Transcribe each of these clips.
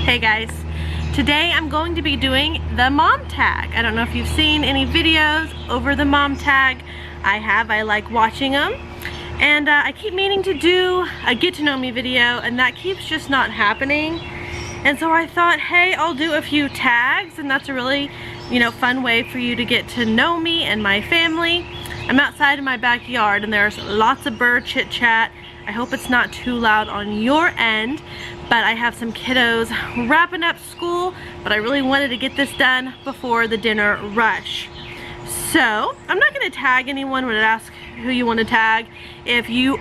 Hey guys, today I'm going to be doing the mom tag. I don't know if you've seen any videos over the mom tag. I have. I like watching them. And I keep meaning to do a get to know me video, and that keeps just not happening. And so I thought, hey, I'll do a few tags, and that's a really, fun way for you to get to know me and my family. I'm outside in my backyard and there's lots of bird chit chat. I hope it's not too loud on your end, but I have some kiddos wrapping up school, but I really wanted to get this done before the dinner rush. So I'm not going to tag anyone when I ask who you want to tag. If you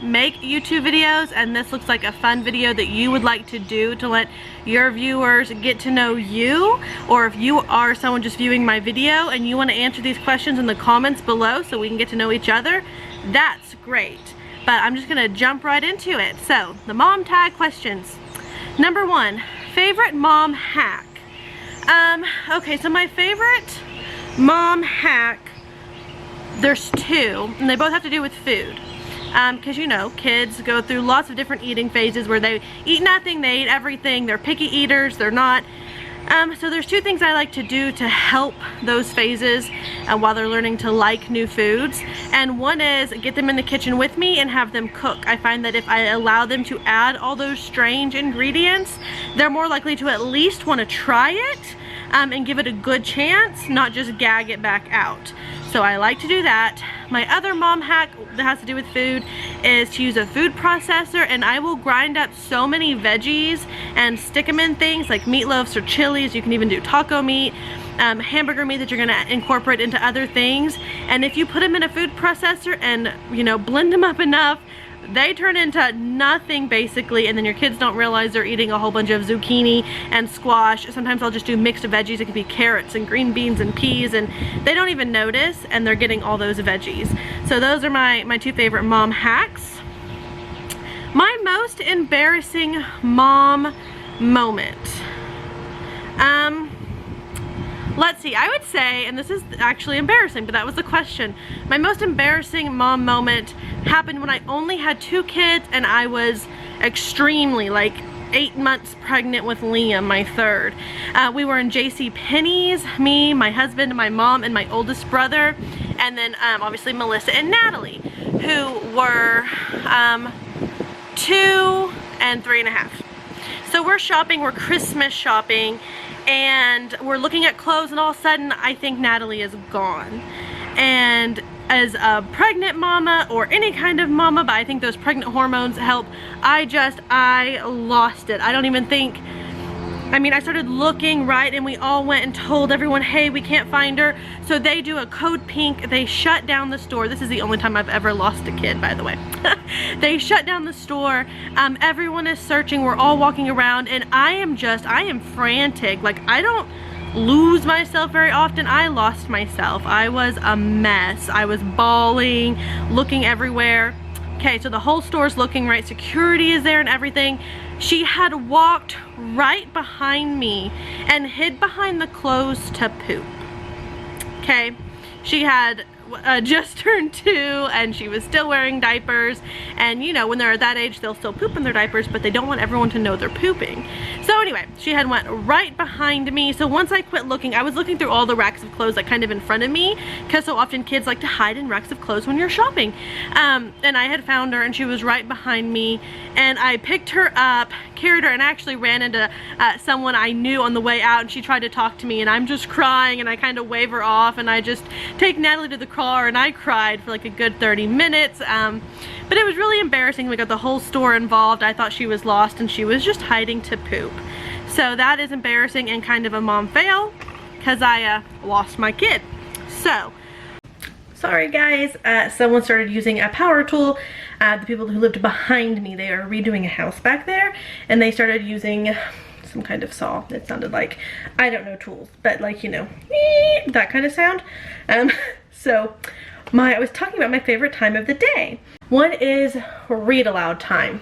make YouTube videos and this looks like a fun video that you would like to do to let your viewers get to know you, or if you are someone just viewing my video and you want to answer these questions in the comments below so we can get to know each other, that's great. But I'm just gonna jump right into it. So, the mom tag questions. Number 1, favorite mom hack. Okay, so my favorite mom hack, there's 2, and they both have to do with food. Because kids go through lots of different eating phases where they eat nothing, they eat everything, they're picky eaters, they're not. So there's 2 things I like to do to help those phases while they're learning to like new foods. And one is get them in the kitchen with me and have them cook. I find that if I allow them to add all those strange ingredients, they're more likely to at least want to try it and give it a good chance, not just gag it back out. So I like to do that. My other mom hack that has to do with food is to use a food processor, and I will grind up so many veggies and stick them in things like meatloafs or chilies. You can even do taco meat, hamburger meat that you're gonna incorporate into other things. And if you put them in a food processor and blend them up enough, they turn into nothing basically, and then your kids don't realize they're eating a whole bunch of zucchini and squash. Sometimes I'll just do mixed veggies. It could be carrots and green beans and peas, and they don't even notice, and they're getting all those veggies. So those are my 2 favorite mom hacks. My most embarrassing mom moment. Let's see, I would say, and this is actually embarrassing, but that was the question. My most embarrassing mom moment happened when I only had 2 kids and I was extremely, like 8 months pregnant with Liam, my 3rd. We were in JCPenney's, me, my husband, my mom, and my oldest brother, and then obviously Melissa and Natalie, who were 2 and 3.5. So we're shopping, we're Christmas shopping, and we're looking at clothes, and all of a sudden I think Natalie is gone. And as a pregnant mama, or any kind of mama, but I think those pregnant hormones help, I lost it. I don't even think, I started looking, right, and we all went and told everyone, hey, we can't find her. So they do a code pink, they shut down the store. This is the only time I've ever lost a kid, by the way. They shut down the store, everyone is searching, we're all walking around, and I am frantic. Like, I don't lose myself very often. I lost myself. I was a mess. I was bawling, looking everywhere. Okay, so the whole store's looking, right? Security is there and everything. She had walked right behind me and hid behind the clothes to poop. Okay, she had just turned 2 and she was still wearing diapers, and when they're at that age they'll still poop in their diapers, but they don't want everyone to know they're pooping. So anyway, she had went right behind me. So once I quit looking, I was looking through all the racks of clothes like kind of in front of me, because so often kids like to hide in racks of clothes when you're shopping, and I had found her and she was right behind me, and I picked her up, carried her, and actually ran into someone I knew on the way out, and she tried to talk to me, and I'm just crying, and I kind of wave her off, and I just take Natalie to the car, and I cried for like a good 30 minutes. But it was really embarrassing. We got the whole store involved. I thought she was lost and she was just hiding to poop. So that is embarrassing and kind of a mom fail, because I lost my kid. So sorry guys, someone started using a power tool. The people who lived behind me, they are redoing a house back there, and they started using some kind of saw. It sounded like, I don't know tools, but like, that kind of sound. So I was talking about my favorite time of the day. One is read aloud time.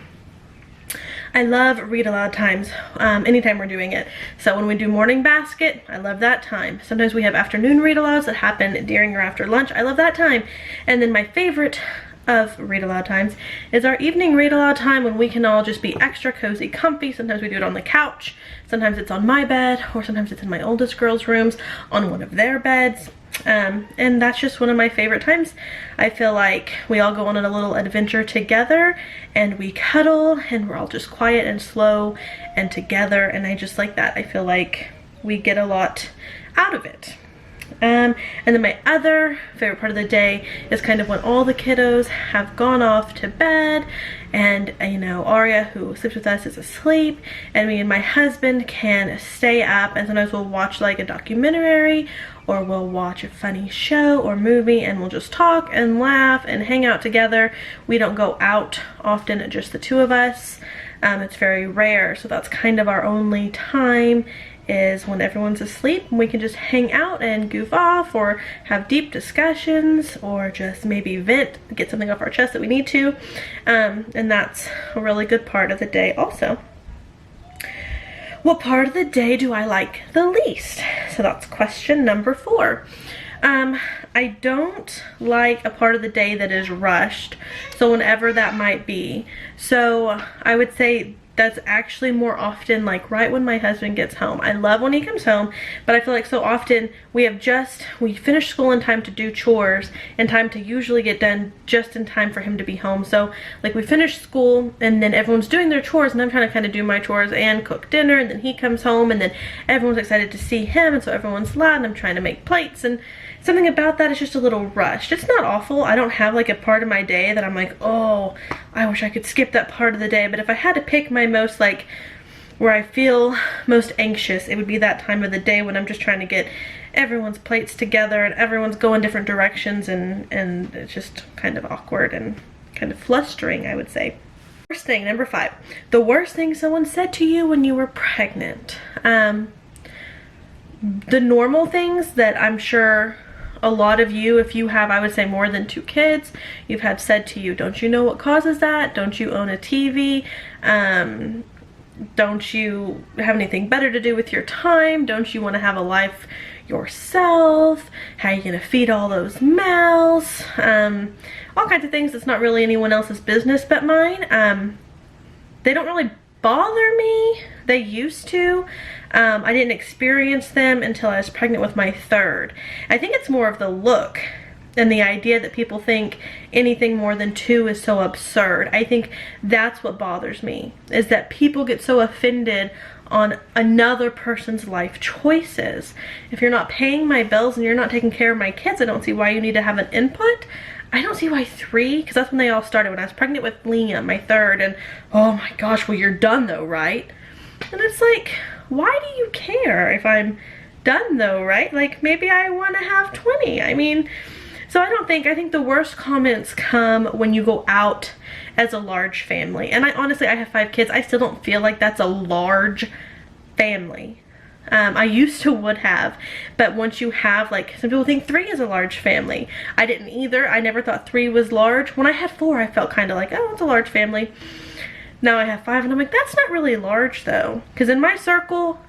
I love read aloud times anytime we're doing it. So when we do morning basket, I love that time. Sometimes we have afternoon read alouds that happen during or after lunch. I love that time. And then my favorite of read aloud times is our evening read aloud time, when we can all just be extra cozy, comfy. Sometimes we do it on the couch, sometimes it's on my bed, or sometimes it's in my oldest girls' rooms on one of their beds. And that's just one of my favorite times. I feel like we all go on a little adventure together, and we cuddle, and we're all just quiet and slow and together, and I just like that. I feel like we get a lot out of it. And then my other favorite part of the day is kind of when all the kiddos have gone off to bed, and you know, Aria, who sleeps with us, is asleep, and me and my husband can stay up, and sometimes we'll watch like a documentary, or we'll watch a funny show or movie, and we'll just talk and laugh and hang out together. We don't go out often, just the two of us. It's very rare, so that's kind of our only time, is when everyone's asleep, and we can just hang out and goof off, or have deep discussions, or just maybe vent, get something off our chest that we need to. And that's a really good part of the day also. What part of the day do I like the least? So that's question number 4. I don't like a part of the day that is rushed, so whenever that might be. So I would say that's actually more often like right when my husband gets home. I love when he comes home, but I feel like so often we finish school in time to do chores, and time to usually get done just in time for him to be home. So like we finish school, and then everyone's doing their chores, and I'm trying to kind of do my chores and cook dinner, and then he comes home, and then everyone's excited to see him, and so everyone's loud, and I'm trying to make plates, and something about that is just a little rushed. It's not awful. I don't have like a part of my day that I'm like, oh, I wish I could skip that part of the day. But if I had to pick my most, like, where I feel most anxious, it would be that time of the day when I'm just trying to get everyone's plates together, and everyone's going different directions, and it's just kind of awkward and kind of flustering, I would say. First thing, number 5, the worst thing someone said to you when you were pregnant. The normal things that I'm sure a lot of you, if you have, I would say, more than 2 kids, you've had said to you, don't you know what causes that? Don't you own a TV? Don't you have anything better to do with your time? Don't you want to have a life yourself? How are you going to feed all those mouths? All kinds of things that's not really anyone else's business but mine. They don't really bother me. They used to. I didn't experience them until I was pregnant with my 3rd. I think it's more of the look and the idea that people think anything more than 2 is so absurd. I think that's what bothers me, is that people get so offended on another person's life choices. If you're not paying my bills and you're not taking care of my kids, I don't see why you need to have an input. I don't see why 3, because that's when they all started, when I was pregnant with Liam, my 3rd, and oh my gosh, well, you're done though, right? And it's like, why do you care if I'm done though, right? Like, maybe I want to have 20. I mean, so I think the worst comments come when you go out as a large family. And I have 5 kids. I still don't feel like that's a large family. I used to would have, but once you have, like, some people think 3 is a large family. I didn't either. I never thought 3 was large. When I had 4, I felt kind of like, oh, it's a large family. Now I have 5, and I'm like, that's not really large though. Because in my circle,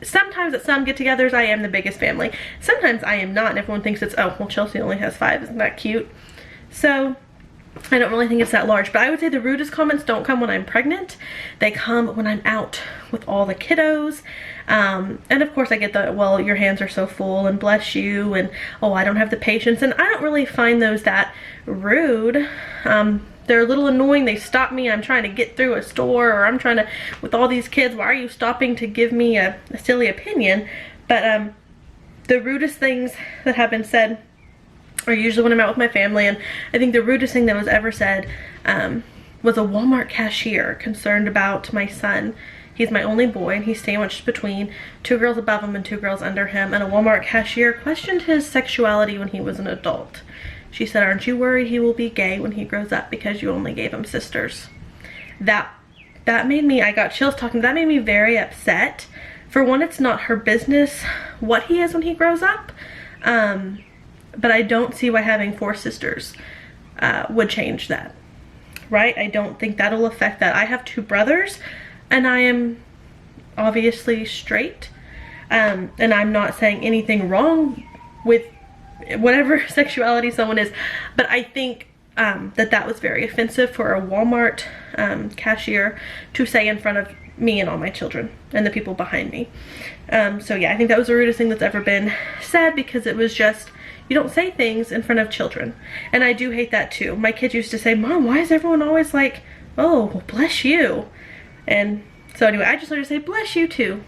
sometimes at some get-togethers, I am the biggest family. Sometimes I am not, and everyone thinks it's, oh, well, Chelsea only has 5. Isn't that cute? So I don't really think it's that large, but I would say the rudest comments don't come when I'm pregnant. They come when I'm out with all the kiddos. And of course I get the, well, your hands are so full, and bless you, and oh, I don't have the patience. And I don't really find those that rude. They're a little annoying. They stop me. I'm trying to get through a store, or I'm trying to, with all these kids, why are you stopping to give me a silly opinion? But the rudest things that have been said are usually when I'm out with my family. And I think the rudest thing that was ever said was a Walmart cashier concerned about my son. He's my only boy, and he's sandwiched between 2 girls above him and 2 girls under him. And a Walmart cashier questioned his sexuality when he was an adult. She said, aren't you worried he will be gay when he grows up because you only gave him sisters? That made me, I got chills talking, that made me very upset. For one, it's not her business what he is when he grows up. But I don't see why having 4 sisters would change that, right? I don't think that'll affect that. I have 2 brothers, and I am obviously straight. And I'm not saying anything wrong with whatever sexuality someone is, but I think that was very offensive for a Walmart cashier to say in front of me and all my children and the people behind me. So yeah, I think that was the rudest thing that's ever been said, because it was just, you don't say things in front of children. And I do hate that too. My kids used to say, Mom, why is everyone always like, oh, well, bless you? And so anyway, I just learned to say bless you too.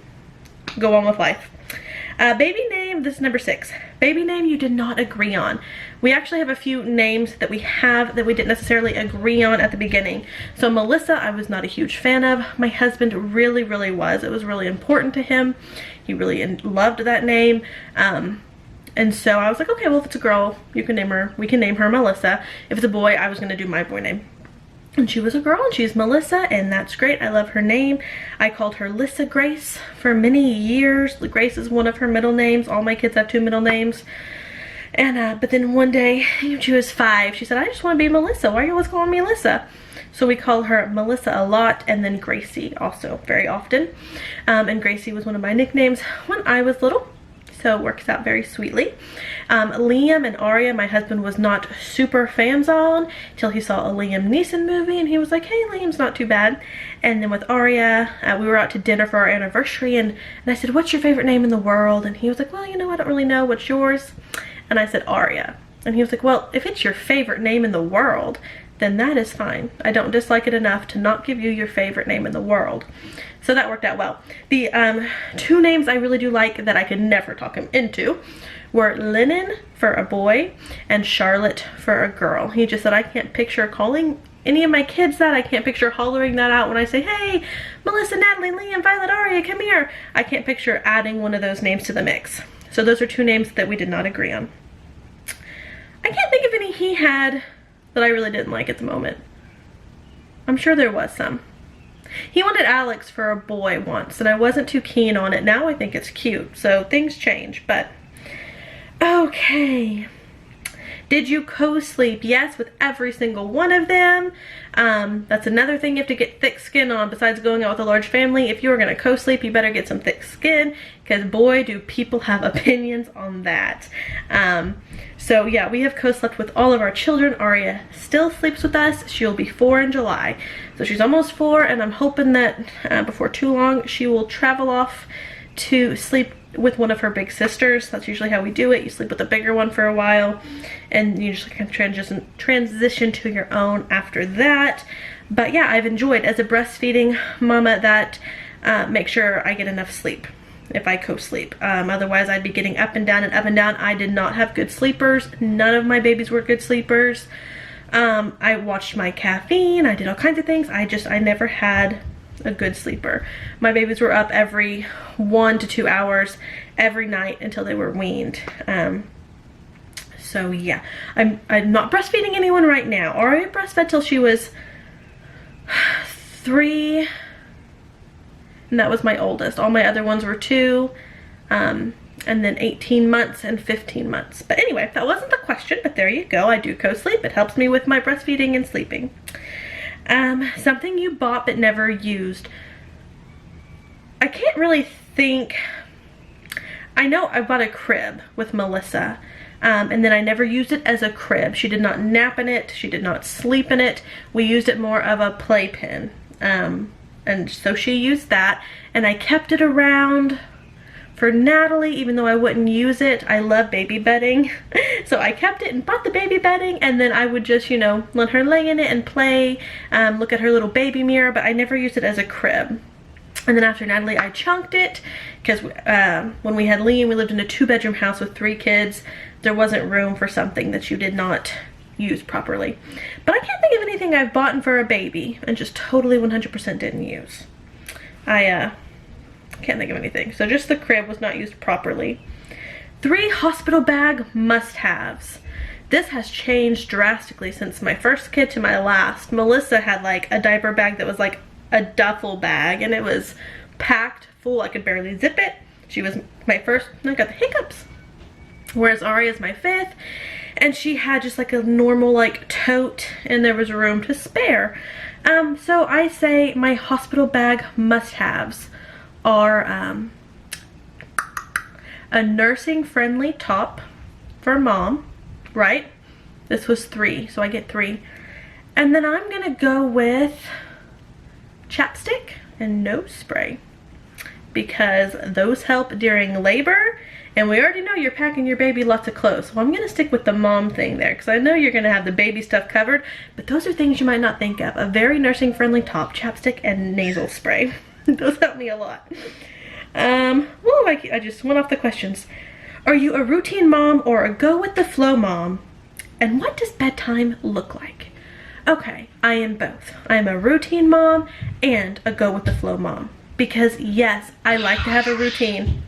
Go on with life. Baby name, this is number 6. Baby name you did not agree on. We actually have a few names that we have that we didn't necessarily agree on at the beginning. So Melissa, I was not a huge fan of. My husband really, really was. It was really important to him. He really loved that name. And so I was like, okay, well, if it's a girl, you can name her, we can name her Melissa. If it's a boy, I was gonna do my boy name. And she was a girl, and she's Melissa, and that's great. I love her name. I called her Lissa Grace for many years. Grace is one of her middle names. All my kids have 2 middle names. And but then one day, she was 5. She said, I just want to be Melissa. Why are you always calling me Alyssa? So we call her Melissa a lot, and then Gracie also very often. And Gracie was one of my nicknames when I was little. So it works out very sweetly. Liam and Aria, my husband was not super fans on till he saw a Liam Neeson movie, and he was like, hey, Liam's not too bad. And then with Aria, we were out to dinner for our anniversary, and I said, what's your favorite name in the world? And he was like, well, you know, I don't really know. What's yours? And I said, Aria. And he was like, well, if it's your favorite name in the world, then that is fine. I don't dislike it enough to not give you your favorite name in the world. So that worked out well. The 2 names I really do like that I could never talk him into were Lennon for a boy and Charlotte for a girl. He just said, I can't picture calling any of my kids that. I can't picture hollering that out when I say, hey, Melissa, Natalie, Liam, Violet, Aria, come here. I can't picture adding one of those names to the mix. So those are 2 names that we did not agree on. I can't think of any he had that I really didn't like at the moment. I'm sure there was some. He wanted Alex for a boy once, and I wasn't too keen on it. Now I think it's cute, so things change, but okay. Did you co-sleep? Yes, with every single one of them. That's another thing you have to get thick skin on besides going out with a large family. If you are gonna co-sleep, you better get some thick skin, because boy, do people have opinions on that. So yeah, we have co-slept with all of our children. Aria still sleeps with us. She'll be 4 in July. So she's almost 4, and I'm hoping that before too long, she will travel off to sleep with one of her big sisters. That's usually how we do it. You sleep with the bigger one for a while, and you just kind of transition to your own after that. But yeah, I've enjoyed, as a breastfeeding mama, that make sure I get enough sleep if I co-sleep. Otherwise I'd be getting up and down and up and down. I did not have good sleepers. None of my babies were good sleepers. I watched my caffeine. I did all kinds of things. I never had a good sleeper. My babies were up every 1 to 2 hours every night until they were weaned. So yeah, I'm not breastfeeding anyone right now. Aria breastfed till she was 3, and that was my oldest. All my other ones were 2, and then 18 months and 15 months. But anyway, that wasn't the question, but there you go. I do co-sleep. It helps me with my breastfeeding and sleeping. Something you bought but never used. I can't really think. I know I bought a crib with Melissa, and then I never used it as a crib. She did not nap in it. She did not sleep in it. We used it more of a playpen. And so she used that, and I kept it around for Natalie, even though I wouldn't use it. I love baby bedding. So I kept it and bought the baby bedding, and then I would just, you know, let her lay in it and play, look at her little baby mirror, but I never used it as a crib. And then after Natalie, I chunked it, because when we had Liam, we lived in a 2-bedroom house with 3 kids. There wasn't room for something that you did not use properly. But I can't think of anything I've bought for a baby and just totally 100% didn't use. I can't think of anything. So just the crib was not used properly. 3 hospital bag must-haves. This has changed drastically since my first kid to my last. Melissa had like a diaper bag that was like a duffel bag, and it was packed full. I could barely zip it. She was my first, and I got the hiccups. Whereas Aria is my 5th, and she had just like a normal like tote, and there was room to spare. So I say my hospital bag must-haves are a nursing friendly top for mom, right? This was 3, so I get 3. And then I'm gonna go with chapstick and nose spray because those help during labor, and we already know you're packing your baby lots of clothes. So I'm gonna stick with the mom thing there because I know you're gonna have the baby stuff covered, but those are things you might not think of. A very nursing friendly top, chapstick, and nasal spray. Those help me a lot. Well, I just went off the questions. Are you a routine mom or a go with the flow mom? And what does bedtime look like? Okay, I am both. I am a routine mom and a go with the flow mom. Because yes, I like to have a routine.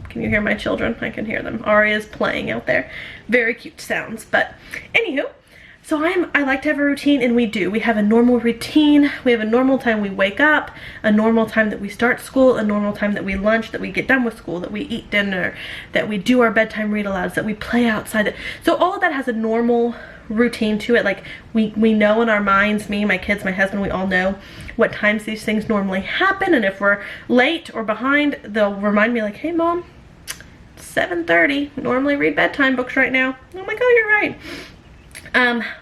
Can you hear my children? I can hear them. Aria's playing out there. Very cute sounds. But anywho, so I like to have a routine, and we do. We have a normal routine. We have a normal time we wake up, a normal time that we start school, a normal time that we lunch, that we get done with school, that we eat dinner, that we do our bedtime read alouds, that we play outside. So all of that has a normal routine to it. Like we know in our minds, me, my kids, my husband, we all know what times these things normally happen, and if we're late or behind, they'll remind me like, hey mom, it's 7:30, normally read bedtime books right now. I'm like, oh, you're right.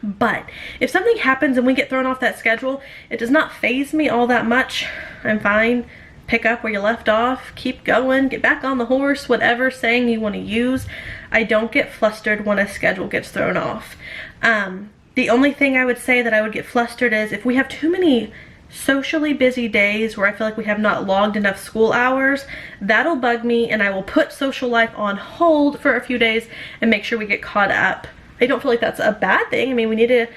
But if something happens and we get thrown off that schedule, it does not faze me all that much. I'm fine. Pick up where you left off, keep going, get back on the horse, whatever saying you want to use. I don't get flustered when a schedule gets thrown off. The only thing I would say that I would get flustered is if we have too many socially busy days where I feel like we have not logged enough school hours, that'll bug me, and I will put social life on hold for a few days and make sure we get caught up. I don't feel like that's a bad thing. I mean, we need to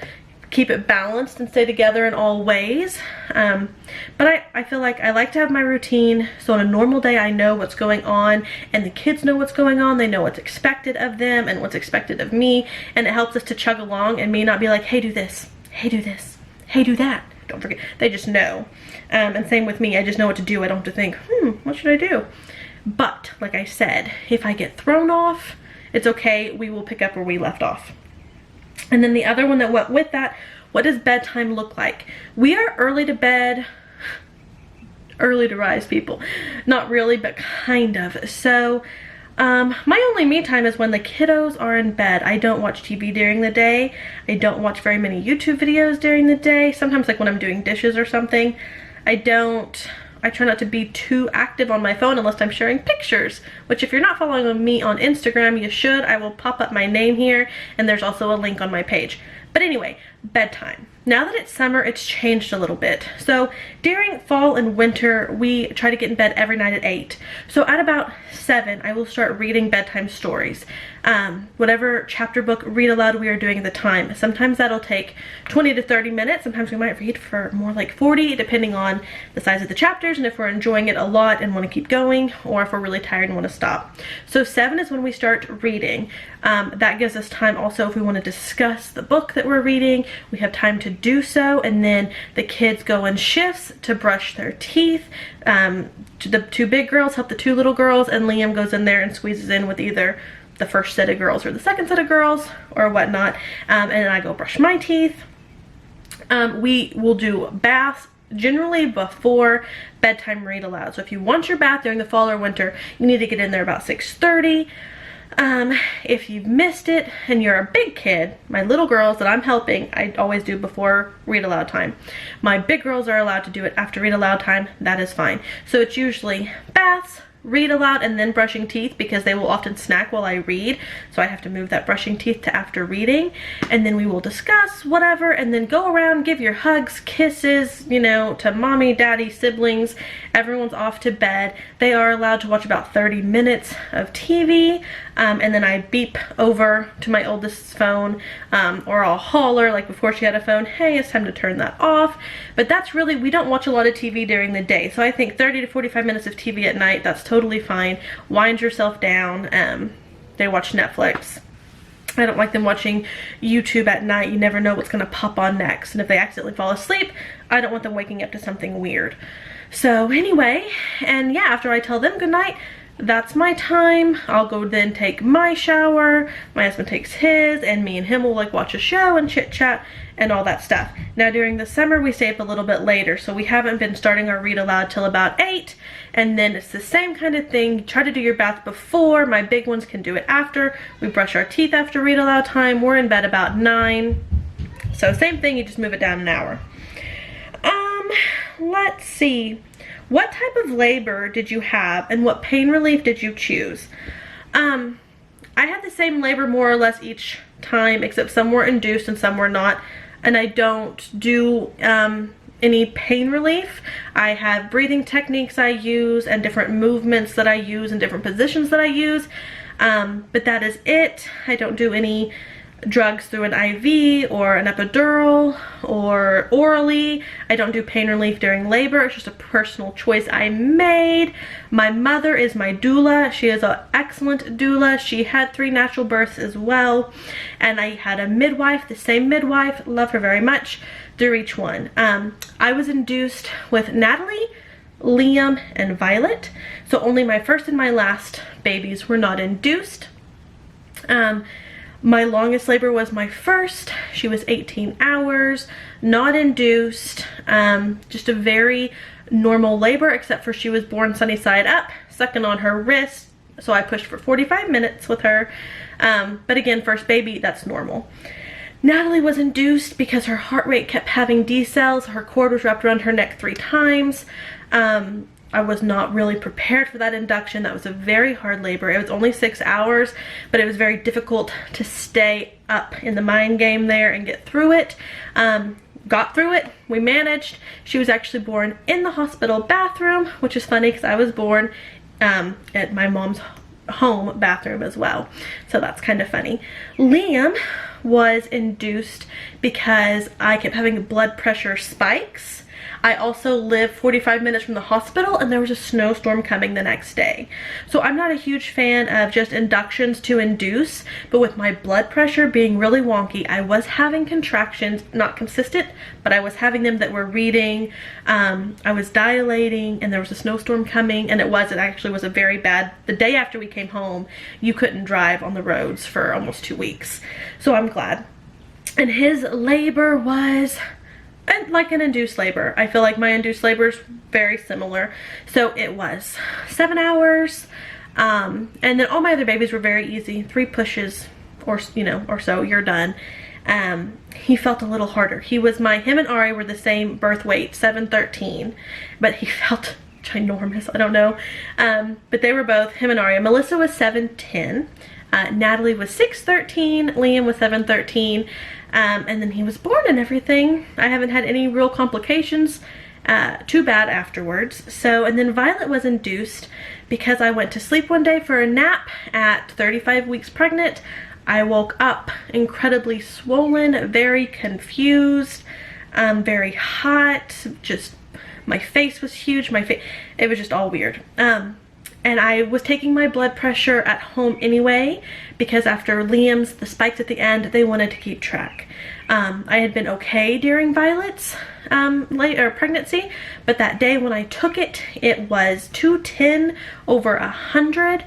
keep it balanced and stay together in all ways. But I feel like I like to have my routine. So on a normal day, I know what's going on, and the kids know what's going on. They know what's expected of them and what's expected of me. And it helps us to chug along and me not be like, hey, do this, hey, do this, hey, do that. Don't forget. They just know. And same with me. I just know what to do. I don't have to think, what should I do? But like I said, if I get thrown off, it's okay. We will pick up where we left off. And then the other one that went with that, what does bedtime look like? We are early to bed, early to rise people. Not really, but kind of. So my only me time is when the kiddos are in bed. I don't watch TV during the day. I don't watch very many YouTube videos during the day. Sometimes like when I'm doing dishes or something, I try not to be too active on my phone unless I'm sharing pictures, which if you're not following me on Instagram, you should. I will pop up my name here, and there's also a link on my page. But anyway, bedtime. Now that it's summer, it's changed a little bit. So during fall and winter, we try to get in bed every night at 8. So at about 7, I will start reading bedtime stories. Whatever chapter book read aloud we are doing at the time. Sometimes that'll take 20 to 30 minutes. Sometimes we might read for more like 40, depending on the size of the chapters and if we're enjoying it a lot and want to keep going, or if we're really tired and want to stop. So 7 is when we start reading. That gives us time also if we want to discuss the book that we're reading. We have time to do so, and then the kids go in shifts to brush their teeth. The 2 big girls help the 2 little girls, and Liam goes in there and squeezes in with either the first set of girls or the second set of girls or whatnot, and then I go brush my teeth. We will do baths generally before bedtime read aloud. So if you want your bath during the fall or winter, you need to get in there about 6:30. If you've missed it and you're a big kid, my little girls that I'm helping, I always do before read aloud time. My big girls are allowed to do it after read aloud time. That is fine. So it's usually baths, read aloud, and then brushing teeth, because they will often snack while I read, so I have to move that brushing teeth to after reading. And then we will discuss whatever, and then go around, give your hugs, kisses, you know, to mommy, daddy, siblings. Everyone's off to bed. They are allowed to watch about 30 minutes of TV, and then I beep over to my oldest's phone, or I'll holler like before she had a phone, hey, it's time to turn that off. But that's really, we don't watch a lot of TV during the day, so I think 30 to 45 minutes of TV at night, that's totally fine. Wind yourself down. They watch Netflix. I don't like them watching YouTube at night. You never know what's going to pop on next, and if they accidentally fall asleep, I don't want them waking up to something weird. So anyway, and yeah, after I tell them goodnight, that's my time. I'll go then take my shower, my husband takes his, and me and him will like watch a show and chit chat and all that stuff. Now during the summer we stay up a little bit later, so we haven't been starting our read aloud till about 8, and then it's the same kind of thing. Try to do your bath before. My big ones can do it after. We brush our teeth after read aloud time. We're in bed about 9. So same thing, you just move it down an hour. Let's see. What type of labor did you have and what pain relief did you choose? I had the same labor more or less each time, except some were induced and some were not. And I don't do any pain relief. I have breathing techniques I use and different movements that I use and different positions that I use. But that is it. I don't do any drugs through an IV or an epidural or orally. I don't do pain relief during labor. It's just a personal choice I made. My mother is my doula. She is an excellent doula. She had 3 natural births as well. And I had a midwife, the same midwife, love her very much, through each one. I was induced with Natalie, Liam, and Violet. So only my first and my last babies were not induced. My longest labor was my first. She was 18 hours, not induced, just a very normal labor, except for she was born sunny side up, sucking on her wrist. So I pushed for 45 minutes with her. But again, first baby, that's normal. Natalie was induced because her heart rate kept having decels. Her cord was wrapped around her neck 3 times. I was not really prepared for that induction. That was a very hard labor. It was only 6 hours, but it was very difficult to stay up in the mind game there and get through it. Got through it. We managed. She was actually born in the hospital bathroom, which is funny because I was born at my mom's home bathroom as well. So that's kind of funny. Liam was induced because I kept having blood pressure spikes. I also live 45 minutes from the hospital and there was a snowstorm coming the next day. So I'm not a huge fan of just inductions to induce, but with my blood pressure being really wonky, I was having contractions, not consistent, but I was having them that were reading. I was dilating and there was a snowstorm coming, and it actually was a very bad, the day after we came home, you couldn't drive on the roads for almost 2 weeks. So I'm glad. And his labor was like an induced labor. I feel like my induced labor is very similar. So it was 7 hours. And then all my other babies were very easy. 3 pushes or so, you're done. He felt a little harder. Him and Ari were the same birth weight, 7'13", but he felt ginormous. I don't know. But they were both, him and Ari. Melissa was 7'10". Natalie was 6'13", Liam was 7'13", and then he was born and everything. I haven't had any real complications, too bad afterwards. So, and then Violet was induced because I went to sleep one day for a nap at 35 weeks pregnant. I woke up incredibly swollen, very confused, very hot, just my face was huge, it was just all weird. And I was taking my blood pressure at home anyway, because after Liam's, the spikes at the end, they wanted to keep track. I had been okay during Violet's pregnancy, but that day when I took it, it was 210 over 100.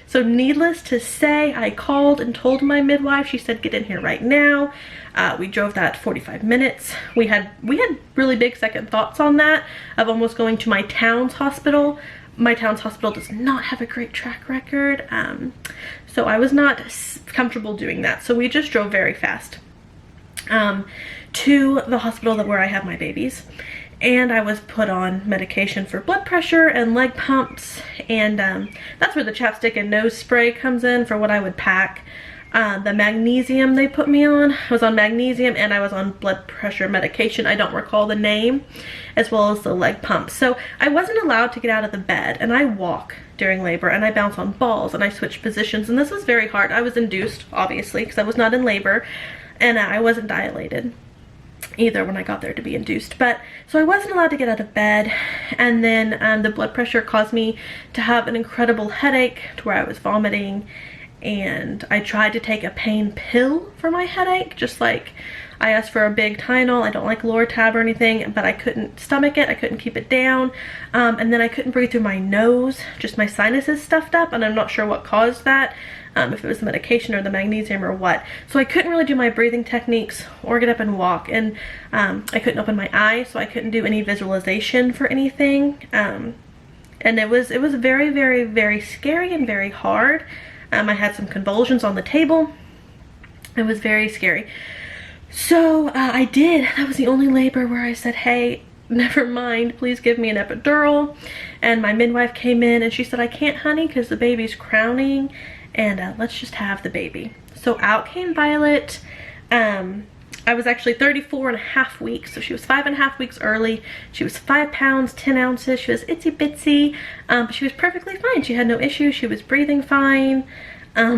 So needless to say, I called and told my midwife. She said, get in here right now. We drove that 45 minutes. We had really big second thoughts on that, of almost going to my town's hospital. My town's hospital does not have a great track record, so I was not comfortable doing that. So we just drove very fast to the hospital where I have my babies, and I was put on medication for blood pressure and leg pumps, and that's where the chapstick and nose spray comes in for what I would pack. The magnesium they put me on, I was on magnesium and I was on blood pressure medication. I don't recall the name, as well as the leg pump. So I wasn't allowed to get out of the bed, and I walk during labor and I bounce on balls and I switch positions, and this was very hard. I was induced, obviously, because I was not in labor, and I wasn't dilated either when I got there to be induced. But so I wasn't allowed to get out of bed, and then the blood pressure caused me to have an incredible headache to where I was vomiting. And I tried to take a pain pill for my headache, just like I asked for a big Tylenol. I don't like Loratab or anything, but I couldn't stomach it. I couldn't keep it down. And then I couldn't breathe through my nose. Just my sinuses stuffed up, and I'm not sure what caused that. If it was the medication or the magnesium or what. So I couldn't really do my breathing techniques or get up and walk. And I couldn't open my eyes, so I couldn't do any visualization for anything. And it was very, very, very scary and very hard. I had some convulsions on the table. It was very scary. So I did. That was the only labor where I said, hey, never mind, please give me an epidural. And my midwife came in and she said, I can't, honey, because the baby's crowning, and let's just have the baby. So out came Violet. I was actually 34.5 weeks, so she was 5.5 weeks early. She was 5 pounds, 10 ounces. She was itsy bitsy, but she was perfectly fine. She had no issues. She was breathing fine.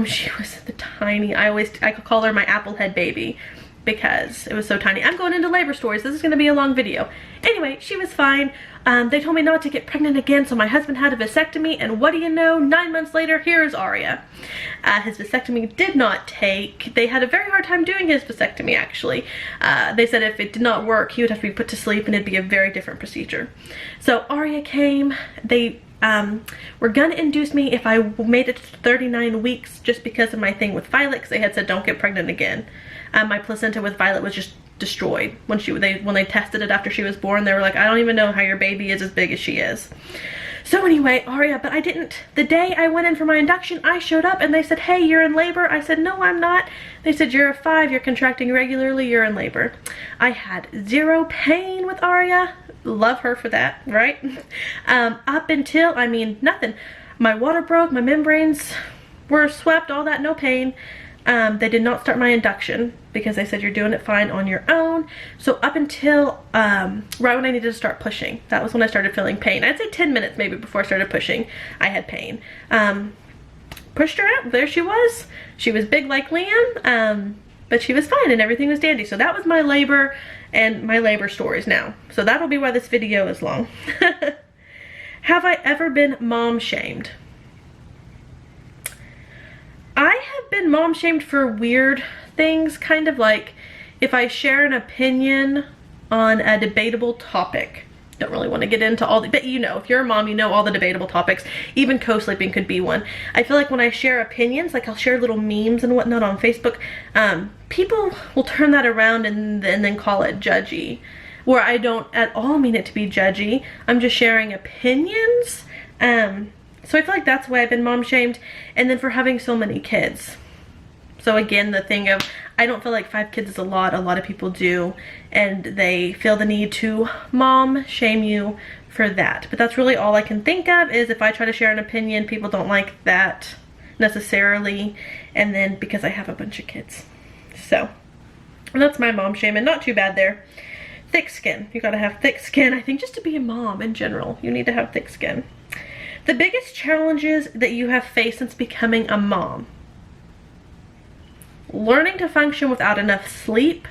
She was the tiny, I could call her my apple head baby because it was so tiny. I'm going into labor stories. This is going to be a long video. Anyway, she was fine. They told me not to get pregnant again, so my husband had a vasectomy, and what do you know, 9 months later, here is Aria. His vasectomy did not take. They had a very hard time doing his vasectomy, actually. They said if it did not work, he would have to be put to sleep, and it'd be a very different procedure. So Aria came. They were gonna induce me if I made it to 39 weeks just because of my thing with Violet, because they had said don't get pregnant again. My placenta with Violet was just destroyed when they tested it after she was born. They were like, I don't even know how your baby is as big as she is. So anyway, Aria, but I didn't. The day I went in for my induction, I showed up and they said, hey, you're in labor. I said, no, I'm not. They said, you're a 5, you're contracting regularly, you're in labor. I had 0 pain with Aria. Love her for that, right? Up until, I mean, nothing. My water broke, my membranes were swept, all that, no pain. They did not start my induction because they said you're doing it fine on your own. So up until right when I needed to start pushing, that was when I started feeling pain. I'd say 10 minutes maybe before I started pushing, I had pain. Pushed her out, there she was. She was big like Liam, but she was fine and everything was dandy. So that was my labor and my labor stories now. So that'll be why this video is long. Have I ever been mom shamed? I have been mom shamed for weird things, kind of like if I share an opinion on a debatable topic. Don't really want to get into all the, but you know, if you're a mom, you know all the debatable topics. Even co-sleeping could be one. I feel like when I share opinions, like I'll share little memes and whatnot on Facebook, people will turn that around and then call it judgy, where I don't at all mean it to be judgy. I'm just sharing opinions. So I feel like that's why I've been mom shamed. And then for having so many kids. So again, the thing of, I don't feel like 5 kids is a lot. A lot of people do. And they feel the need to mom shame you for that. But that's really all I can think of, is if I try to share an opinion, people don't like that necessarily. And then because I have a bunch of kids. So that's my mom shame, and not too bad there. Thick skin. You gotta have thick skin. I think just to be a mom in general, you need to have thick skin. The biggest challenges that you have faced since becoming a mom. Learning to function without enough sleep.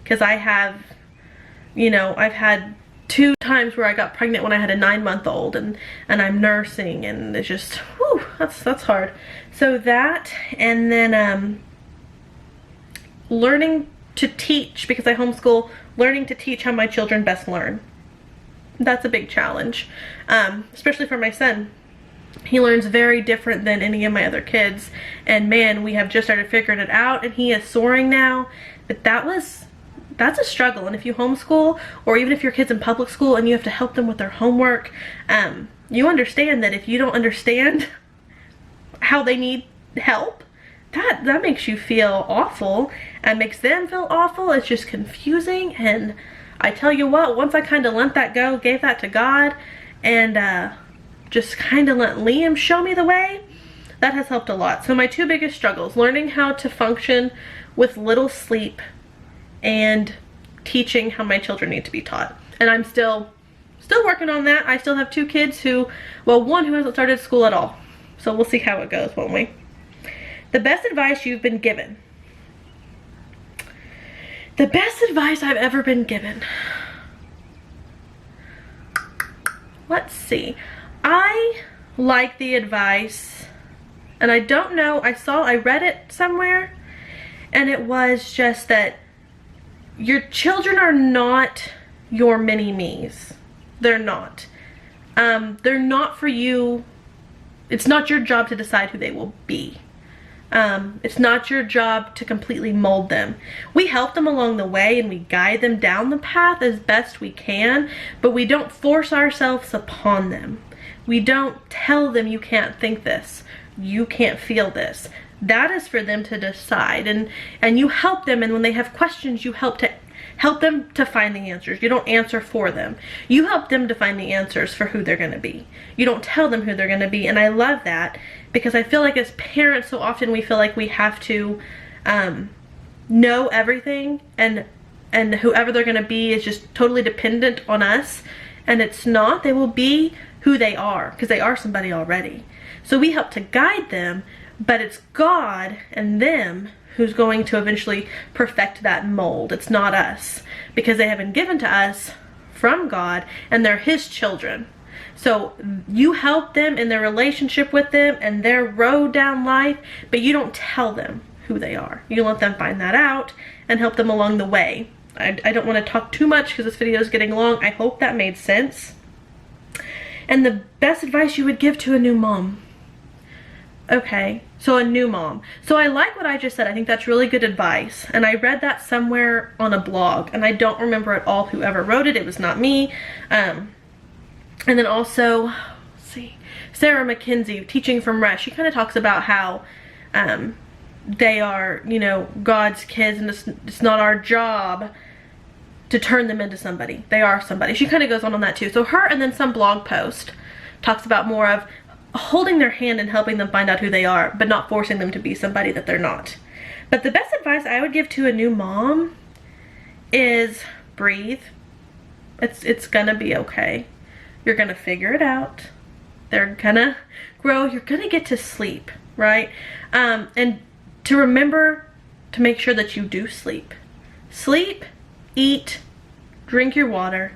Because I have, you know, I've had 2 times where I got pregnant when I had a 9-month-old, and I'm nursing, and it's just, whew, that's hard. So that, and then learning to teach, because I homeschool, learning to teach how my children best learn. That's a big challenge, especially for my son. He learns very different than any of my other kids, and man, we have just started figuring it out, and he is soaring now. But that's a struggle. And if you homeschool, or even if your kid's in public school and you have to help them with their homework, you understand that if you don't understand how they need help, that makes you feel awful and makes them feel awful. It's just confusing. And I tell you what, once I kind of let that go, gave that to God, and just kind of let Liam show me the way, that has helped a lot. So my 2 biggest struggles, learning how to function with little sleep and teaching how my children need to be taught. And I'm still working on that. I still have 2 kids who, well, one who hasn't started school at all. So we'll see how it goes, won't we? The best advice you've been given. The best advice I've ever been given. Let's see. I like the advice, and I don't know, I read it somewhere, and it was just that your children are not your mini-me's. They're not. They're not for you. It's not your job to decide who they will be. It's not your job to completely mold them. We help them along the way and we guide them down the path as best we can, but we don't force ourselves upon them. We don't tell them you can't think this, you can't feel this. That is for them to decide, and you help them, and when they have questions, you help them to find the answers. You don't answer for them. You help them to find the answers for who they're going to be. You don't tell them who they're going to be, and I love that, because I feel like as parents, so often we feel like we have to know everything, and whoever they're going to be is just totally dependent on us, and it's not. They will be who they are, because they are somebody already. So we help to guide them, but it's God and them who's going to eventually perfect that mold. It's not us, because they have been given to us from God and they're His children. So you help them in their relationship with them and their road down life, but you don't tell them who they are. You let them find that out and help them along the way. I don't want to talk too much because this video is getting long. I hope that made sense. And the best advice you would give to a new mom. Okay, so a new mom. So I like what I just said. I think that's really good advice. And I read that somewhere on a blog, and I don't remember at all whoever wrote it. It was not me. And then also, let's see, Sarah McKenzie, Teaching from Rest. She kind of talks about how they are, you know, God's kids, and it's not our job to turn them into somebody. They are somebody. She kind of goes on that too. So her, and then some blog post talks about more of holding their hand and helping them find out who they are, but not forcing them to be somebody that they're not. But the best advice I would give to a new mom is breathe. It's gonna be okay. You're gonna figure it out. They're gonna grow. You're gonna get to sleep, right? And to remember to make sure that you do sleep. Sleep, eat, drink your water,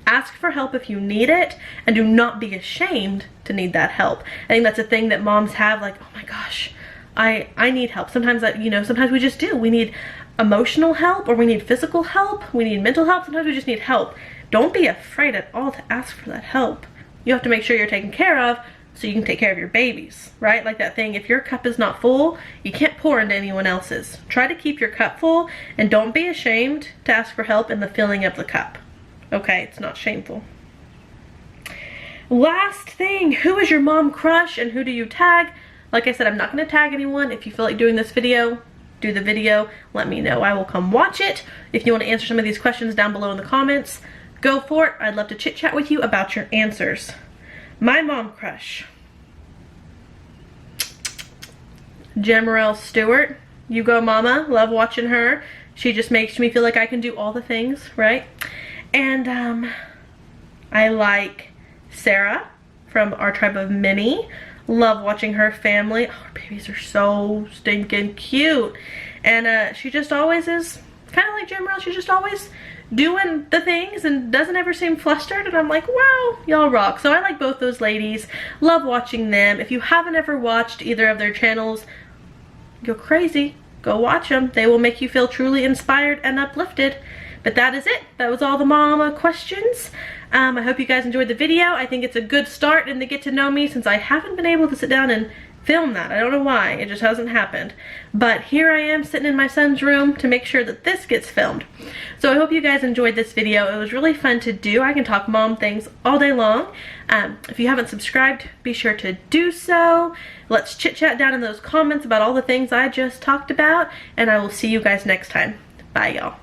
ask for help if you need it, and do not be ashamed to need that help. I think that's a thing that moms have, like, oh my gosh, I need help. Sometimes sometimes we just do. We need emotional help, or we need physical help, we need mental help. Sometimes we just need help. Don't be afraid at all to ask for that help. You have to make sure you're taken care of so you can take care of your babies, right? Like that thing, if your cup is not full, you can't pour into anyone else's. Try to keep your cup full, and don't be ashamed to ask for help in the filling of the cup. Okay, it's not shameful. Last thing, who is your mom crush and who do you tag? Like I said, I'm not going to tag anyone. If you feel like doing this video, do the video. Let me know. I will come watch it. If you want to answer some of these questions down below in the comments, go for it. I'd love to chit chat with you about your answers. My mom crush. Jemerelle Stewart. You go mama. Love watching her. She just makes me feel like I can do all the things, right? And I like Sarah from Our Tribe of Many. Love watching her family. Oh, her babies are so stinking cute. And she just always is kind of like Jemerelle. She's just always doing the things and doesn't ever seem flustered. And I'm like, wow, y'all rock. So I like both those ladies. Love watching them. If you haven't ever watched either of their channels, you're crazy. Go watch them. They will make you feel truly inspired and uplifted. But that is it. That was all the mama questions. I hope you guys enjoyed the video. I think it's a good start in the get to know me, since I haven't been able to sit down and film that. I don't know why. It just hasn't happened. But here I am sitting in my son's room to make sure that this gets filmed. So I hope you guys enjoyed this video. It was really fun to do. I can talk mom things all day long. If you haven't subscribed, be sure to do so. Let's chit chat down in those comments about all the things I just talked about. And I will see you guys next time. Bye, y'all.